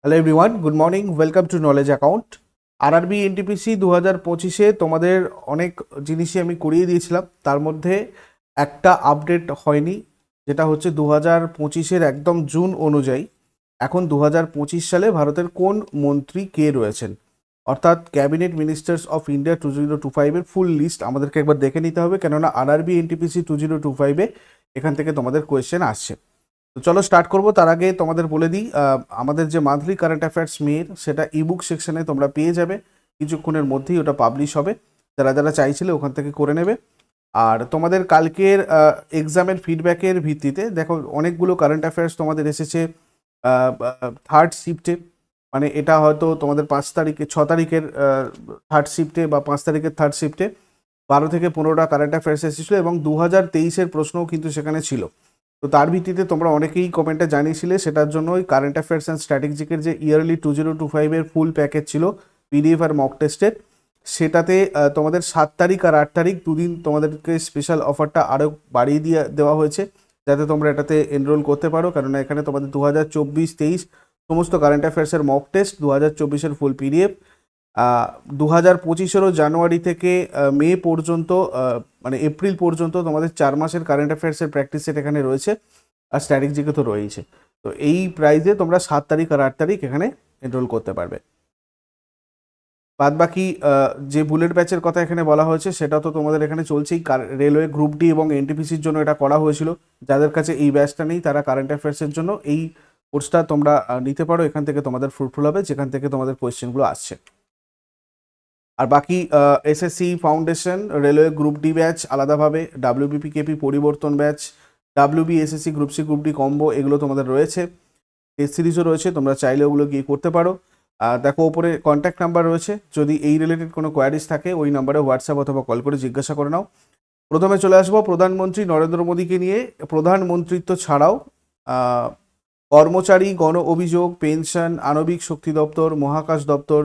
Hello everyone, good morning, welcome to knowledge account. RRB NTPC 2025-এ তোমাদের অনেক জিনিসই আমি করিয়ে দিয়েছিলাম, তার মধ্যে একটা আপডেট হয়নি, যেটা হচ্ছে 2025-এর একদম জুন অনুযায়ী এখন 2025 সালে ভারতের কোন মন্ত্রী কে রয়েছেন, অর্থাৎ ক্যাবিনেট মিনিস্টার্স অফ ইন্ডিয়া 2025-এর ফুল লিস্ট আমাদেরকে একবার দেখে নিতে হবে, কেননা আরআরবি এনটিপিসি 2025-এ এখান থেকে তোমাদের কোয়েশ্চেন আসছে। তো চলো স্টার্ট করবো। তার আগে তোমাদের বলে দিই, আমাদের যে মান্থলি কারেন্ট অ্যাফেয়ার্স মেয়ের, সেটা ইবুক সেকশনে তোমরা পেয়ে যাবে, কিছুক্ষণের মধ্যেই ওটা পাবলিশ হবে। যারা যারা চাইছিলে ওখান থেকে করে নেবে। আর তোমাদের কালকের এক্সামের ফিডব্যাকের ভিত্তিতে দেখো অনেকগুলো কারেন্ট অ্যাফেয়ার্স তোমাদের এসেছে থার্ড শিফটে, মানে এটা হয়তো তোমাদের 5 তারিখে 6 তারিখের থার্ড শিফটে বা 5 তারিখের থার্ড শিফটে 12 থেকে 15টা কারেন্ট অ্যাফেয়ার্স এসেছিলো এবং 2023-এর প্রশ্নও কিন্তু সেখানে ছিল। তো তার ভিত্তিতে তোমরা অনেকেই কমেন্টে জানিয়েছিলে, সেটার জন্য ওই কারেন্ট অ্যাফেয়ার্স অ্যান্ড স্ট্র্যাটেজিকের যে ইয়ারলি 2025-এর ফুল প্যাকেজ ছিল পিডিএফ আর মক টেস্টের, সেটাতে তোমাদের 7 তারিখ আর 8 তারিখ দুদিন তোমাদেরকে স্পেশাল অফারটা আরও বাড়িয়ে দেওয়া হয়েছে, যাতে তোমরা এটাতে এনরোল করতে পারো। কারণ এখানে তোমাদের 2024-23 সমস্ত কারেন্ট অ্যাফেয়ার্সের মক টেস্ট, 2024-এর ফুল পিডিএফ, 2025-এরও জানুয়ারি থেকে মে পর্যন্ত, মানে এপ্রিল পর্যন্ত তোমাদের 4 মাসের কারেন্ট অ্যাফেয়ার্সের প্র্যাকটিস সেট এখানে রয়েছে, আর স্ট্র্যাটেজিকে তো রয়েছে। তো এই প্রাইজে তোমরা 7 তারিখ আর 8 তারিখ এখানে এনরোল করতে পারবে। বাদ বাকি যে বুলেট ব্যাচের কথা এখানে বলা হয়েছে সেটা তো তোমাদের এখানে চলছেই। রেলওয়ে গ্রুপ ডি এবং এনটিপিসির জন্য এটা করা হয়েছিল। যাদের কাছে এই ব্যাচটা নেই তারা কারেন্ট অ্যাফেয়ার্সের জন্য এই কোর্সটা তোমরা নিতে পারো, এখান থেকে তোমাদের ফ্রুটফুল হবে, যেখান থেকে তোমাদের কোয়েশ্চেনগুলো আসছে। আর বাকি SSC foundation, railway group D batch আলাদাভাবে, ডাব্লিউবিপিকেপি পরিবর্তন batch, WB SSC group C group D combo, এগুলো তোমাদের রয়েছে। টেস্ট সিরিজও রয়েছে, তোমরা চাইলে ওগুলো গিয়ে করতে পারো। দেখো ওপরে কন্ট্যাক্ট নাম্বার রয়েছে, যদি এই রিলেটেড কোনো কোয়ারিজ থাকে ওই নাম্বারে হোয়াটসঅ্যাপ অথবা কল করে জিজ্ঞাসা করে নাও। প্রথমে চলে আসবো প্রধানমন্ত্রী নরেন্দ্র মোদীকে নিয়ে। প্রধানমন্ত্রিত্ব ছাড়াও কর্মচারী, গণ অভিযোগ, পেনশন, আণবিক শক্তি দপ্তর, মহাকাশ দপ্তর,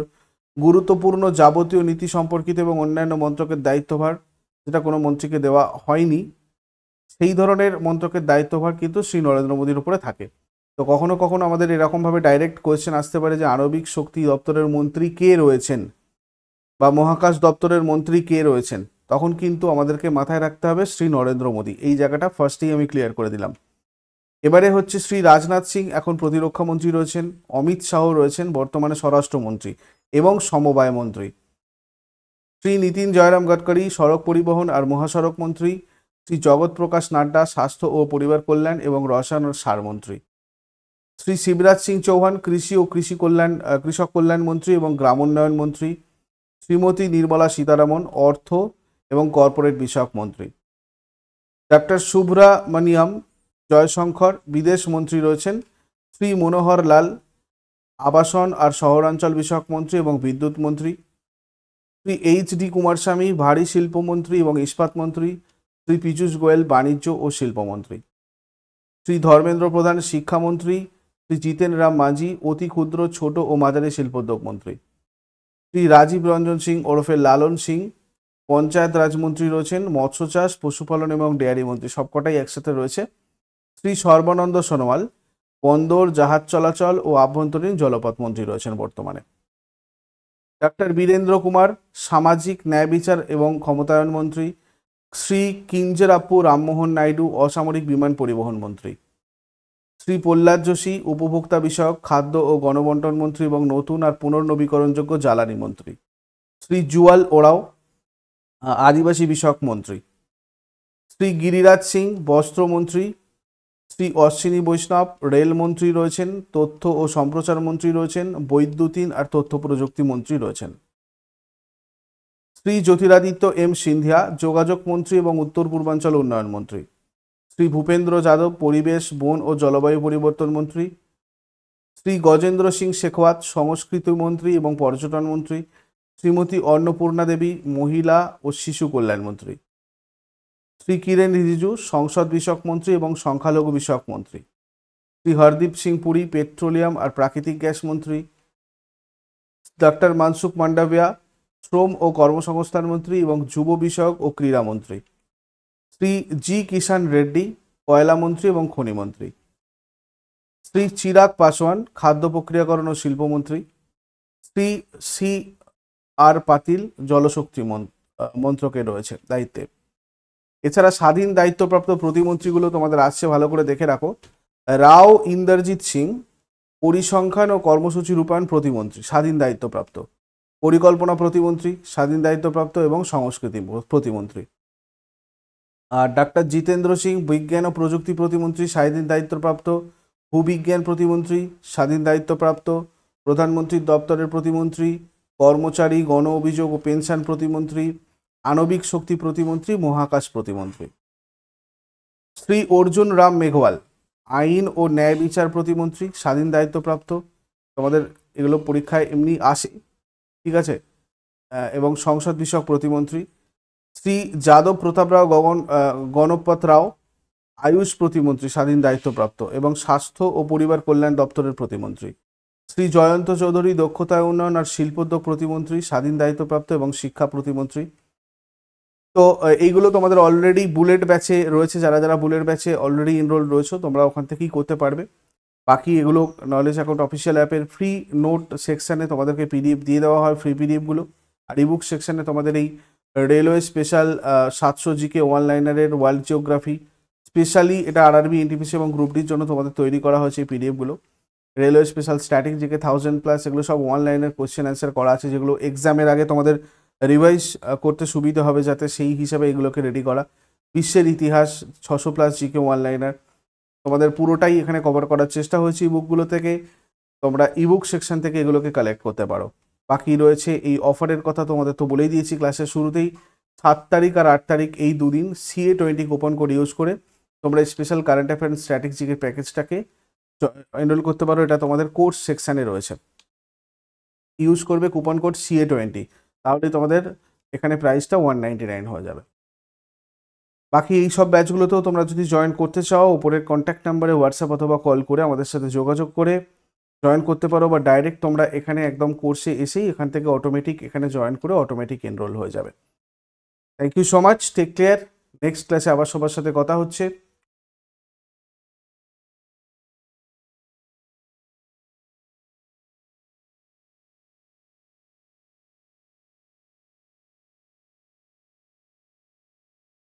গুরুত্বপূর্ণ যাবতীয় নীতি সম্পর্কিত এবং অন্যান্য মন্ত্রকের দায়িত্বভার, যেটা কোনো মন্ত্রীকে দেওয়া হয়নি, সেই ধরনের মন্ত্রকের দায়িত্বভার কিন্তু শ্রী নরেন্দ্র মোদীর উপরে থাকে। তো কখনো কখনো আমাদের এরকমভাবে ডাইরেক্ট কোয়েশ্চেন আসতে পারে যে আণবিক শক্তি দপ্তরের মন্ত্রী কে রয়েছেন বা মহাকাশ দপ্তরের মন্ত্রী কে রয়েছেন, তখন কিন্তু আমাদেরকে মাথায় রাখতে হবে শ্রী নরেন্দ্র মোদী। এই জায়গাটা ফার্স্টেই আমি ক্লিয়ার করে দিলাম। এবারে হচ্ছে শ্রী রাজনাথ সিং এখন প্রতিরক্ষা মন্ত্রী রয়েছেন, অমিত শাহ রয়েছেন বর্তমানে স্বরাষ্ট্রমন্ত্রী এবং সমবায় মন্ত্রী, শ্রী নীতিন জয়রাম গডকারি সড়ক পরিবহন আর মহাসড়ক মন্ত্রী, শ্রী জগৎ প্রকাশ নাড্ডা স্বাস্থ্য ও পরিবার কল্যাণ এবং রসায়ন ও সার মন্ত্রী, শ্রী শিবরাজ সিং চৌহান কৃষি ও কৃষক কল্যাণ মন্ত্রী এবং গ্রামোন্নয়ন মন্ত্রী, শ্রীমতী নির্মলা সীতারামন অর্থ এবং কর্পোরেট বিষয়ক মন্ত্রী, ডক্টর সুব্রমণিয়াম জয়শঙ্কর বিদেশ মন্ত্রী রয়েছেন, শ্রী মনোহর লাল আবাসন আর শহরাঞ্চল বিষয়ক মন্ত্রী এবং বিদ্যুৎ মন্ত্রী, শ্রী এইচ.ডি. কুমারস্বামী ভারী শিল্পমন্ত্রী এবং ইস্পাত মন্ত্রী, শ্রী পীযূষ গোয়েল বাণিজ্য ও শিল্পমন্ত্রী, শ্রী ধর্মেন্দ্র প্রধান শিক্ষামন্ত্রী, শ্রী জিতেন রাম মাঝি অতি ক্ষুদ্র ছোট ও মাঝারি শিল্পোদ্যোগ মন্ত্রী, শ্রী রাজীব রঞ্জন সিং ওরফে লালন সিং পঞ্চায়েত রাজমন্ত্রী রয়েছেন, মৎস্য চাষ পশুপালন এবং ডেয়ারি মন্ত্রী, সবকটাই একসাথে রয়েছে, শ্রী সর্বানন্দ সোনোয়াল বন্দর জাহাজ চলাচল ও আভ্যন্তরীণ জলপথ মন্ত্রী রয়েছেন বর্তমানে, ডক্টর বীরেন্দ্র কুমার সামাজিক ন্যায় বিচার এবং ক্ষমতায়ন মন্ত্রী, শ্রী কিঞ্জরাপ্পু রামমোহন নাইডু অসামরিক বিমান পরিবহন মন্ত্রী, শ্রী প্রহ্লাদ যোশী উপভোক্তা বিষয়ক খাদ্য ও গণবন্টন মন্ত্রী এবং নতুন আর পুনর্নবীকরণযোগ্য জ্বালানি মন্ত্রী, শ্রী জুয়াল ওরাও আদিবাসী বিষয়ক মন্ত্রী, শ্রী গিরিরাজ সিং বস্ত্রমন্ত্রী, শ্রী অশ্বিনী বৈষ্ণব রেলমন্ত্রী রয়েছেন, তথ্য ও সম্প্রচার মন্ত্রী রয়েছেন, বৈদ্যুতিন আর তথ্য প্রযুক্তি মন্ত্রী রয়েছেন, শ্রী জ্যোতিরাদিত্য এম সিন্ধিয়া যোগাযোগ মন্ত্রী এবং উত্তর পূর্বাঞ্চল উন্নয়ন মন্ত্রী, শ্রী ভূপেন্দ্র যাদব পরিবেশ বন ও জলবায়ু পরিবর্তন মন্ত্রী, শ্রী গজেন্দ্র সিং শেখাওয়াত সংস্কৃতি মন্ত্রী এবং পর্যটন মন্ত্রী, শ্রীমতী অন্নপূর্ণা দেবী মহিলা ও শিশু কল্যাণ মন্ত্রী, শ্রী কিরেন রিজিজু সংসদ বিষয়ক মন্ত্রী এবং সংখ্যালঘু বিষয়ক মন্ত্রী, শ্রী হরদীপ সিং পুরী পেট্রোলিয়াম আর প্রাকৃতিক গ্যাস মন্ত্রী, ডক্টর মনসুখ মান্ডাভিয়া শ্রম ও কর্মসংস্থান মন্ত্রী এবং যুব বিষয়ক ও ক্রীড়া মন্ত্রী, শ্রী জি কিষাণ রেড্ডি কয়লা মন্ত্রী এবং খনি মন্ত্রী, শ্রী চিরাগ পাসওয়ান খাদ্য প্রক্রিয়াকরণ ও শিল্পমন্ত্রী, শ্রী সি আর পাতিল জলশক্তি মন্ত্রকে রয়েছে দায়িত্বে। এছাড়া স্বাধীন দায়িত্বপ্রাপ্ত প্রতিমন্ত্রীগুলো তোমাদের আসছে, ভালো করে দেখে রাখো। রাও ইন্দ্রজিৎ সিং পরিসংখ্যান ও কর্মসূচি রূপায়ণ প্রতিমন্ত্রী, স্বাধীন দায়িত্বপ্রাপ্ত। পরিকল্পনা প্রতিমন্ত্রী, স্বাধীন দায়িত্বপ্রাপ্ত এবং সংস্কৃতি প্রতিমন্ত্রী। আর ডাক্তার জিতেন্দ্র সিং বিজ্ঞান ও প্রযুক্তি প্রতিমন্ত্রী, স্বাধীন দায়িত্বপ্রাপ্ত। ভূবিজ্ঞান প্রতিমন্ত্রী, স্বাধীন দায়িত্বপ্রাপ্ত। প্রধানমন্ত্রীর দপ্তরের প্রতিমন্ত্রী, কর্মচারী গণ অভিযোগ ও পেনশন প্রতিমন্ত্রী, আণবিক শক্তি প্রতিমন্ত্রী, মহাকাশ প্রতিমন্ত্রী। শ্রী অর্জুন রাম মেঘওয়াল আইন ও ন্যায় বিচার প্রতিমন্ত্রী, স্বাধীন দায়িত্বপ্রাপ্ত। তোমাদের এগুলো পরীক্ষায় এমনি আসে, ঠিক আছে। এবং সংসদ বিষয়ক প্রতিমন্ত্রী। শ্রী যাদব প্রতাপ রাও গণপত রাও আয়ুষ প্রতিমন্ত্রী, স্বাধীন দায়িত্বপ্রাপ্ত এবং স্বাস্থ্য ও পরিবার কল্যাণ দপ্তরের প্রতিমন্ত্রী। শ্রী জয়ন্ত চৌধুরী দক্ষতা উন্নয়ন আর শিল্পোদ্যোগ প্রতিমন্ত্রী, স্বাধীন দায়িত্বপ্রাপ্ত এবং শিক্ষা প্রতিমন্ত্রী। তো এইগুলো তোমাদের অলরেডি বুলেট ব্যাচে রয়েছে, যারা যারা বুলেট ব্যাচে অলরেডি এনরোল রয়েছে তোমরা ওখান থেকেই করতে পারবে। বাকি এগুলো নলেজ অ্যাকাউন্ট অফিসিয়াল অ্যাপের ফ্রি নোট সেকশানে তোমাদেরকে পিডিএফ দিয়ে দেওয়া হয়, ফ্রি পিডিএফগুলো। আর ইবুক সেকশানে তোমাদের এই রেলওয়ে স্পেশাল 700 জিকে ওয়ান লাইনারের ওয়ার্ল্ড জিওগ্রাফি, স্পেশালি এটা আরআরবি, এনটিপিসি এবং গ্রুপ ডির জন্য তোমাদের তৈরি করা হয়েছে এই পিডিএফগুলো। রেলওয়ে স্পেশাল স্ট্যাটিক জিকে 1000+, এগুলো সব ওয়ান লাইনের কোয়েশ্চেন অ্যান্সার করা আছে, যেগুলো এক্সামের আগে তোমাদের রিভাইজ করতে সুবিধা হবে, যাতে সেই হিসাবে এগুলোকে রেডি করা। বিশ্বের ইতিহাস 600+ জিকে ওয়ান লাইনার, তোমাদের পুরোটাই এখানে কভার করার চেষ্টা হয়েছে ইবুকগুলো থেকে। তোমরা ইবুক সেকশন থেকে এগুলোকে কালেক্ট করতে পারো। বাকি রয়েছে এই অফারের কথা তোমাদের তো বলেই দিয়েছি ক্লাসের শুরুতেই। 7 তারিখ আর 8 তারিখ এই দুদিন CA20 কুপন কোড ইউজ করে তোমরা স্পেশাল কারেন্ট অ্যাফেয়ার স্ট্র্যাটেজিকের প্যাকেজটাকে এনরোল করতে পারো। এটা তোমাদের কোর্স সেকশানে রয়েছে। ইউজ করবে কুপন কোড CA20, তাহলে তোমাদের এখানে প্রাইসটা 199 হয়ে যাবে। বাকি এই সব ব্যাচগুলোতেও তোমরা যদি জয়েন করতে চাও, উপরের কন্ট্যাক্ট নাম্বারে হোয়াটসঅ্যাপ অথবা কল করে আমাদের সাথে যোগাযোগ করে জয়েন করতে পারো, বা ডাইরেক্ট তোমরা এখানে একদম কোর্সে এসেই এখান থেকে অটোমেটিক এখানে জয়েন করে অটোমেটিক এনরোল হয়ে যাবে। Thank you so much, take care. Next ক্লাসে আবার সবার সাথে কথা হচ্ছে।